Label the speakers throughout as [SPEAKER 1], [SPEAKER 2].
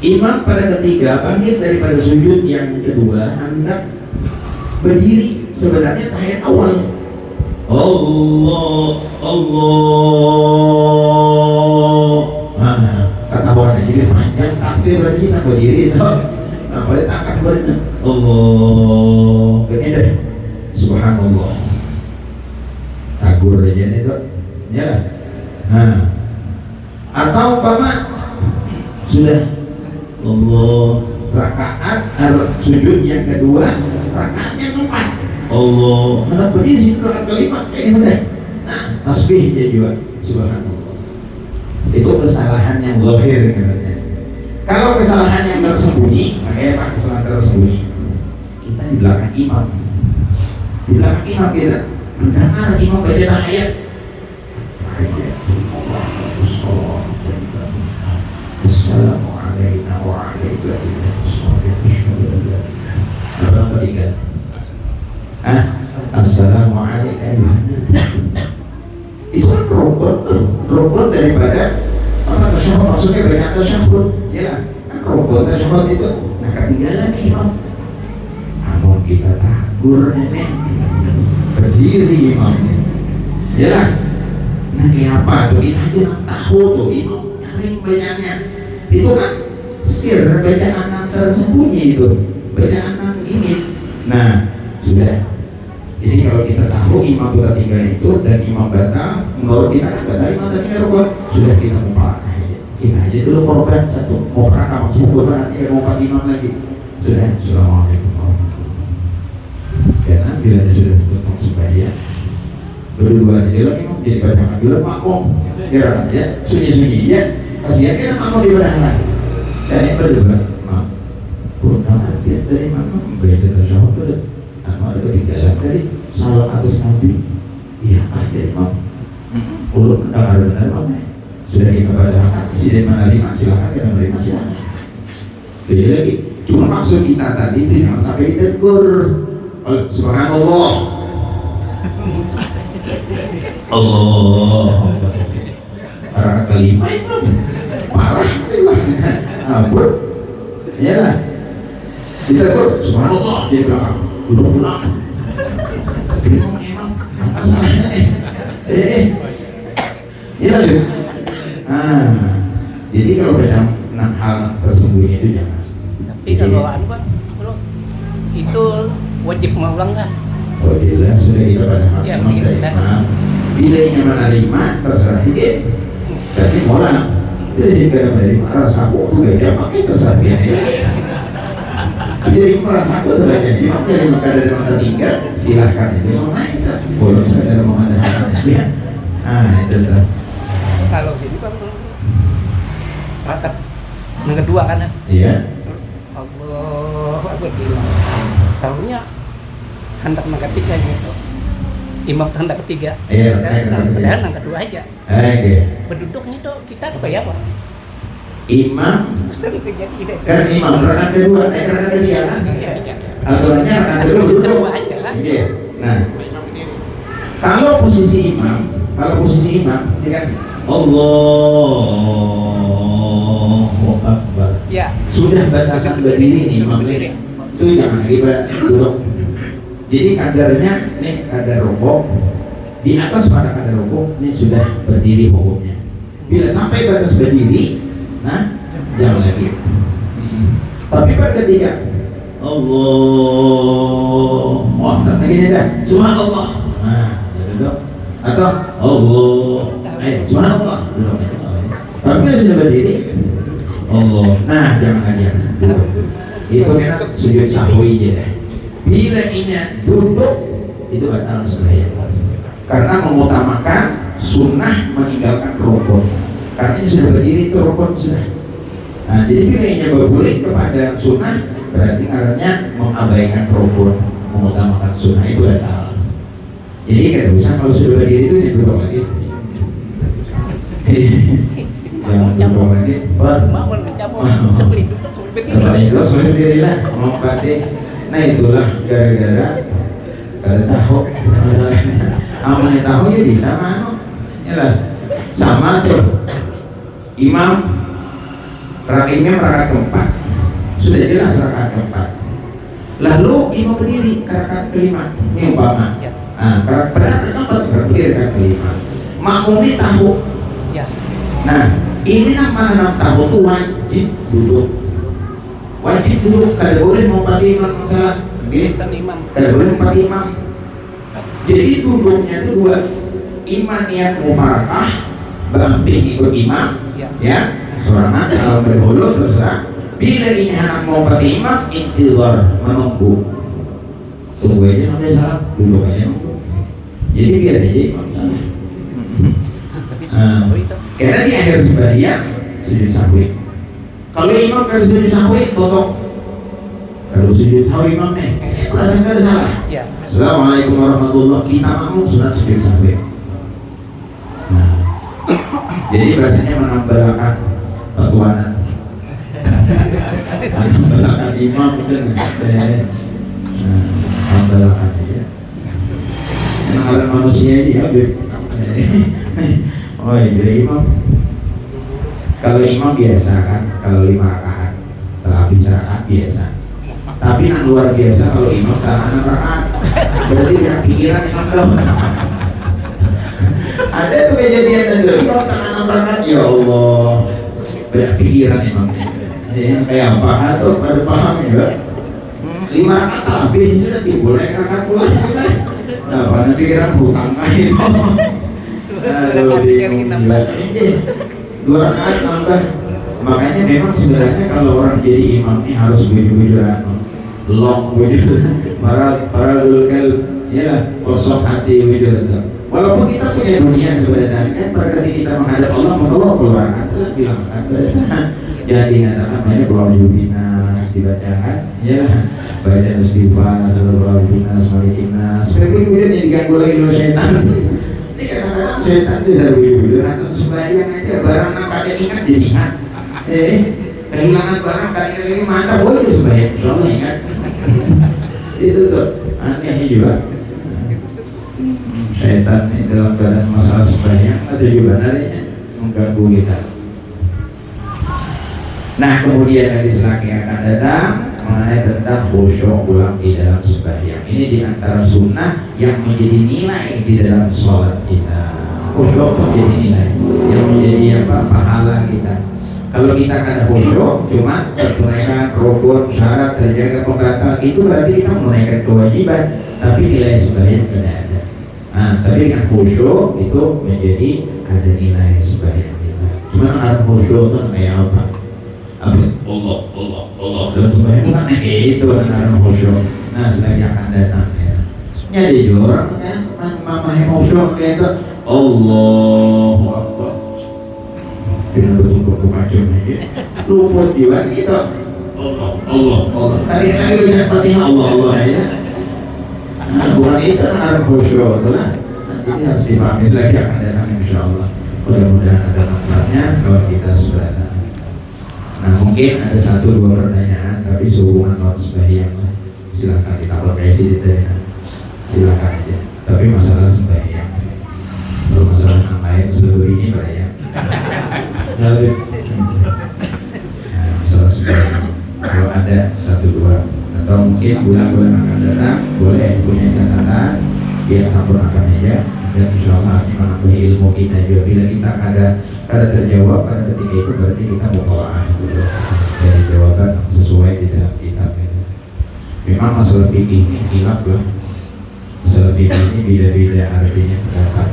[SPEAKER 1] Imam pada ketiga bangkit daripada sujud yang kedua hendak berdiri. Sebenarnya tahiyat awal Allah kata orang jadi panjang tapi berarti sih nak berdiri tau. Nah boleh angkat badannya Allah ini deh subhanallah tagur aja nih tuh ya lah. Atau umpama sudah Allah rakaat sujud yang kedua rakaat yang keempat Allah hendak berdiri situ rakaat kelima ini udah nah tasbih dia juga subhanallah. Itu kesalahan yang zahir katanya. Kalau kesalahan yang tersembunyi makanya pak kesalahan tersembunyi kita di belakang imam kita mendengar imam baca tahiyat Assalamualaikum warahmatullahi Assalamualaikum itu kan rukun daripada tasyahud maksudnya banyak tasyahud ya kan rukun tasyahud itu nah ketinggalan nih imam namun kita takur nenek berdiri imamnya ya nah kayak apa tuh kita aja nggak tahu tuh imam nyaring bacanya itu kan sir bacaan yang tersembunyi itu bacaan yang ini nah sudah. Jadi kalau kita tahu imam kita tinggal itu dan imam batal, menurut kita kan batal imam tadi rukun, sudah kita mumpalkan aja. Kita aja dulu korban satu, mau prakam maksud nanti mau empat imam lagi. Sudah, assalamualaikum warahmatullahi wabarakatuh. Karena bila dia sudah tutup sembahyang, berdua di dalam imam dia bacakan dulu makmum, dia ya sunyi ya, kasihan kan makmum di belakang. Dan yang kedua, kurang dia dari makmum beda tasyahud itu. Ada ketinggalan dari salam atas Nabi iya ada imam ulun mendengar benar mana sudah kita bacakan presiden menerima silakan kita menerima silakan jadi lagi cuma maksud kita tadi itu jangan sampai ditegur subhanallah Allah para kelima itu parah ampun ya lah ditegur subhanallah di belakang udah pulang bingung emang masalahnya ini lagi jadi kalau dalam hal tersembunyi itu jangan
[SPEAKER 2] tapi kalau anu Pak bro itu wajib mengulang nggak?
[SPEAKER 1] Oh jelas sudah kita pada hak
[SPEAKER 2] ya,
[SPEAKER 1] imam dari imam bila ingin menerima terserah hidup jadi molang jadi sehingga menerima rasa aku tuh gak pakai terserah dia jadi merasa aku sebagai imam dari maka dari mata tinggal silahkan itu mau naik tak boleh saya mau ada ya itu tak
[SPEAKER 2] kalau gini Pak rakaat yang kedua kan
[SPEAKER 1] iya
[SPEAKER 2] Allah aku bilang tahunya hendak yang ketiga gitu imam hendak ketiga
[SPEAKER 1] iya
[SPEAKER 2] padahal yang kedua aja berduduknya tuh kita tuh kayak apa
[SPEAKER 1] imam
[SPEAKER 2] itu sering terjadi
[SPEAKER 1] kan imam rakaat kedua naik rakaat ketiga kan aturannya rakaat kedua duduk
[SPEAKER 2] aja kan
[SPEAKER 1] nah kalau posisi imam ini kan Allahu Akbar
[SPEAKER 2] ya
[SPEAKER 1] sudah batasan berdiri nih imam itu jangan riba duduk jadi kadarnya nih kadar rukuk di atas pada kadar rukuk ini sudah berdiri hukumnya bila sampai batas berdiri nah jangan lagi tapi pada ketiga Allah wah tak gini dah subhanallah nah duduk atau Allah subhanallah duduk tapi kalau sudah berdiri Allah nah jangan lagi itu kan sujud sahwi aja dah bila ini duduk itu batal sembahyang karena mengutamakan sunnah meninggalkan rukun karena ini sudah berdiri itu rukun sudah nah jadi pilihnya boleh kepada sunnah berarti karena mengabaikan rukun mengutamakan sunnah itu batal jadi tidak usah kalau sudah berdiri itu jangan duduk lagi jangan duduk lagi
[SPEAKER 2] sebelum
[SPEAKER 1] berdiri lah mau batik nah itulah gara-gara tahu masalahnya amalnya tahu ya bisa mana ya lah sama tuh imam Rakimnya rakaat keempat, sudah jelas rakaat keempat. Lalu imam berdiri ke rakaat kelima, ini umpama.
[SPEAKER 2] Ya.
[SPEAKER 1] Pada rakaat keempat berdiri rakaat kelima. Makmumnya tahu.
[SPEAKER 2] Ya.
[SPEAKER 1] Nah, ini nama tahu itu wajib duduk. Wajib duduk, kada boleh mau pati imam salah.
[SPEAKER 2] Kan imam.
[SPEAKER 1] Kada boleh mau pati imam. Jadi duduknya itu dua. Imam yang mubarakah, bamping ikut imam, ya. Sorangan kalau berdahulu terserah. Bila ini anak mau pati imam, intidhar, menunggu. Tunggu aja sampai salah, duduk aja nunggu. Jadi biar aja imam salah.
[SPEAKER 2] Tapi susah itu.
[SPEAKER 1] Karena di akhir sembahyang sujud sahwi. Kalau imam kan sujud sahwi, potong. Kalau sujud sahwi imam nih, perasaan nggak ada salah.
[SPEAKER 2] Ya.
[SPEAKER 1] Assalamualaikum warahmatullahi, kita makmum sunat sujud sahwi. Nah, jadi bahasanya menambahkan batuanan, menambahkan imam dan menambahkan aja. Emang ada manusia dia, oh iya imam. Kalau imam biasa kan, kalau 5 rakaat, tapi rakaat biasa. Tapi yang luar biasa kalau imam salah 6 rakaat, berarti punya pikiran imam dong. Ada tuh kejadian dan imam salah 6 rakaat, ya Allah, banyak pikiran imam. Kayak apa tuh, pada paham juga. 5 rakaat tapi sudah timbul naik rakaat pulang. Nah, pada pikiran hutang itu. Aduh, bingung gila. 2 rakaat nambah. Makanya memang sebenarnya kalau orang jadi imam ini harus bujur-bujuran, long bujur, para dulkel, ya kosong hati bujur itu. Walaupun kita punya dunia sebenarnya kan, pada ketika kita menghadap Allah membawa keluaran itu bilang kan, jangan dikatakan banyak berwujudinas dibacakan, ya baca istighfar, berwujudinas, malikinas, supaya bujur-bujurnya diganggu lagi oleh syaitan. Ini kadang-kadang setan bisa bujur-bujur atau sembahyang aja barang yang kakek ingat jadi ingat. Kehilangan barang kakek ini mana boleh sembahyang, insyaallah ingat. Itu tuh anehnya juga. Setan ini dalam keadaan masalah sembahyang atau juga narinya mengganggu kita. Nah kemudian yang selanjutnya akan datang mengenai tentang khusyuk ulang di dalam sembahyang. Ini diantara sunnah yang menjadi nilai di dalam sholat kita. Khusyuk menjadi nilai yang menjadi apa pahala kita. Kalau kita kada khusyuk, cuma menunaikan rukun, syarat, terjaga pembatal, itu berarti kita menunaikan kewajiban, tapi nilai sembahyang tidak ada. Tapi dengan khusyuk itu menjadi ada nilai sembahyang kita. Cuma harus khusyuk itu kayak apa? Allah. Dan sembahyang kan itu dengan khusyuk. Nah, selagi akan datang ya. Jadi orang kan mamahnya khusyuk itu Allahu Akbar. Dengan betul-betul macam aja luput jiwa itu Allah kali-kali banyak Fatihah Allah ya. Bukan itu harus khusyuk itulah. Jadi harus dipahami lagi akan datang insyaallah. Mudah-mudahan ada manfaatnya kalau kita sudah ada. Nah mungkin ada 1-2 pertanyaan tapi sehubungan dengan sembahyang silahkan kita apresiasi ditanya, silahkan aja. Tapi masalah sembahyang, kalau masalah yang lain seluruh ini banyak. Nah, masalah sembahyang kalau ada 1-2 atau mungkin bulan-bulan akan datang boleh punya catatan biar sempurnakan aja dan insyaallah ini menambah ilmu kita juga. Bila kita ada terjawab pada ketika itu berarti kita mutalaah dari jawaban sesuai di dalam kitab itu. Memang masalah fikih ini khilaf lah. Masalah fikih ini beda-beda artinya pendapat.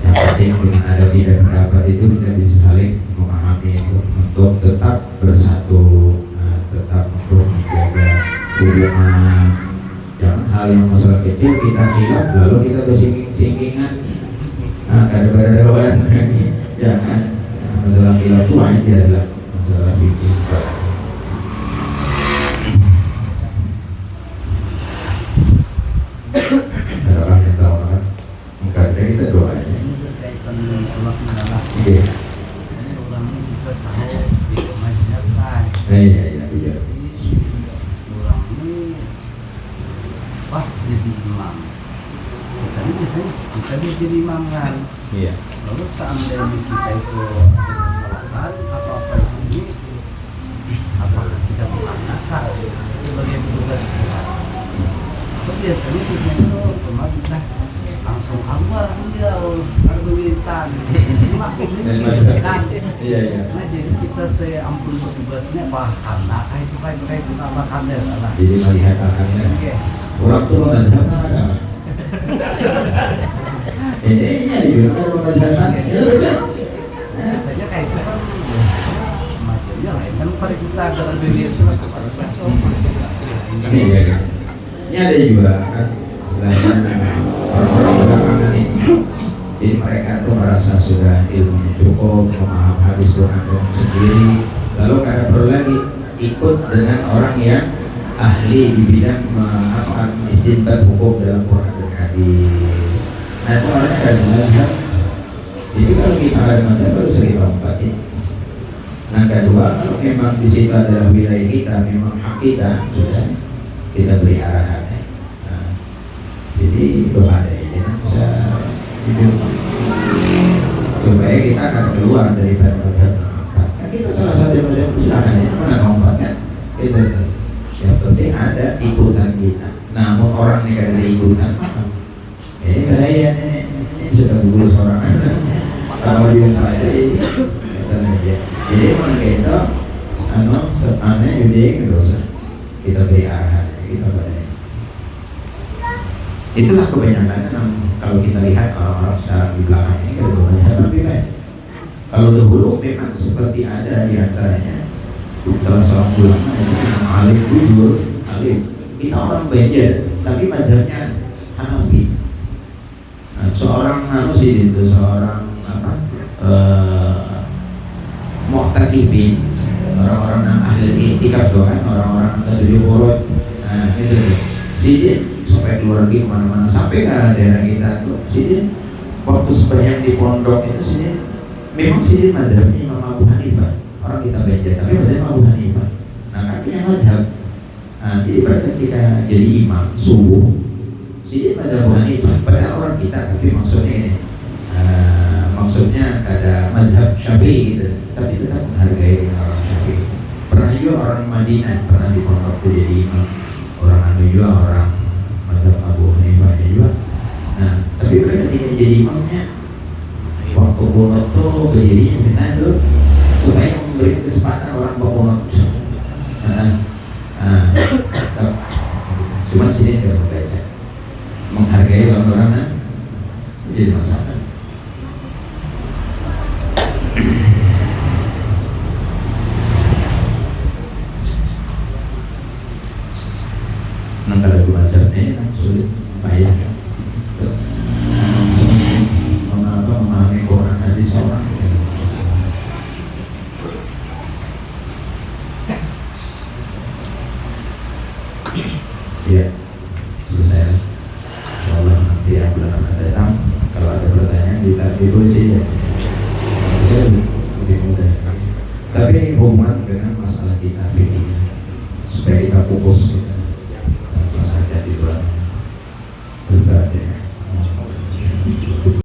[SPEAKER 1] Yang penting dengan ada beda pendapat itu kita bisa saling memahami itu untuk tetap bersatu, tetap untuk menjaga hubungan. Jangan hal yang masalah kecil kita khilaf lalu kita bersingkingan. Kada dewan jangan. Masalah khilaf itu aja adalah masalah fikih. Ada orang yang tahu kan? Maka kita doa aja. Iya.
[SPEAKER 3] Orang ini juga tahu di masyarakat.
[SPEAKER 1] Iya.
[SPEAKER 3] Orang ini pas jadi imam. Tadi biasanya kita jadi imam kan.
[SPEAKER 1] Iya.
[SPEAKER 3] Lalu seandainya kita itu ada kesalahan apa Terusnya itu kemarin lah langsung keluar dia argumentan
[SPEAKER 1] Iya iya.
[SPEAKER 3] nah jadi kita seampun petugasnya paham nah itu kayak tambahkan deh lah
[SPEAKER 1] Jadi melihat akannya. Orang tua mazhab ada. Ini dibilang mazhab. Ya udah.
[SPEAKER 3] biasanya kayak itu kan macamnya lain kan pada kita dengan beliau sudah
[SPEAKER 1] Ini ya. Ini ada juga kan selain orang-orang belakangan ini mereka tuh merasa sudah ilmunya cukup, memaham hadis Quran sendiri, lalu kada perlu lagi ikut dengan orang yang ahli di bidang istinbat hukum dalam Quran dan hadis. Nah itu orangnya kada mazhab. Jadi kalau kita ada mazhab baru sering lompatin. Nah kedua, kalau memang di situ adalah wilayah kita, memang hak kita, sudah kita beri arahan. Nah, jadi belum ada ini bisa hidup supaya kita akan keluar daripada mazhab empat. Kan kita salah satu mazhab silakan ya, mana empat kan? Kita yang penting ada ikutan kita. Namun orang ini kan ada ikutan, ini bahaya ini sudah lulus orang. Kalau dia ada ini aja. Jadi kalau kita aneh jadi nggak usah kita beri arahan kita pada itulah kebanyakan kalau kita lihat orang-orang sekarang di belakang ini kan banyak lebih baik. Kalau dahulu memang seperti ada di antaranya salah seorang ulama yang alim jujur alim kita orang Banjar tapi mazhabnya Hanafi. Nah, seorang Narusidin itu seorang apa mu'takifin orang-orang yang ahli iktikaf tuh kan orang-orang tujuh furud. Nah itu jadi sampai keluar lagi kemana-mana sampai ke daerah kita tuh jadi waktu sembahyang di pondok itu sini memang sini mazhabnya Imam Abu Hanifah orang kita baca tapi mazhabnya Abu Hanifah. Nah kan punya mazhab. Nah jadi pada ketika jadi imam subuh sini mazhab Abu Hanifah pada orang kita tapi maksudnya ini maksudnya ada mazhab Syafi'i gitu tapi tetap menghargai orang Syafi'i. Pernah juga orang Madinah pernah di pondok jadi imam orang anu juga orang mazhab Abu Hanifah juga. Nah tapi mereka tidak jadi imamnya waktu pondok tuh berdirinya kita tuh supaya memberi kesempatan orang pondok. Cuma sini tidak membaca menghargai orang-orang menjadi masalah. Nang kada mazhabnya sulit payah memahami Quran hadis orang. Ya selesai. Insyaallah nanti ya bulan akan datang kalau ada pertanyaan ditulis saja. Lebih mudah. Tapi hubungan dengan masalah kita fikih supaya kita fokus.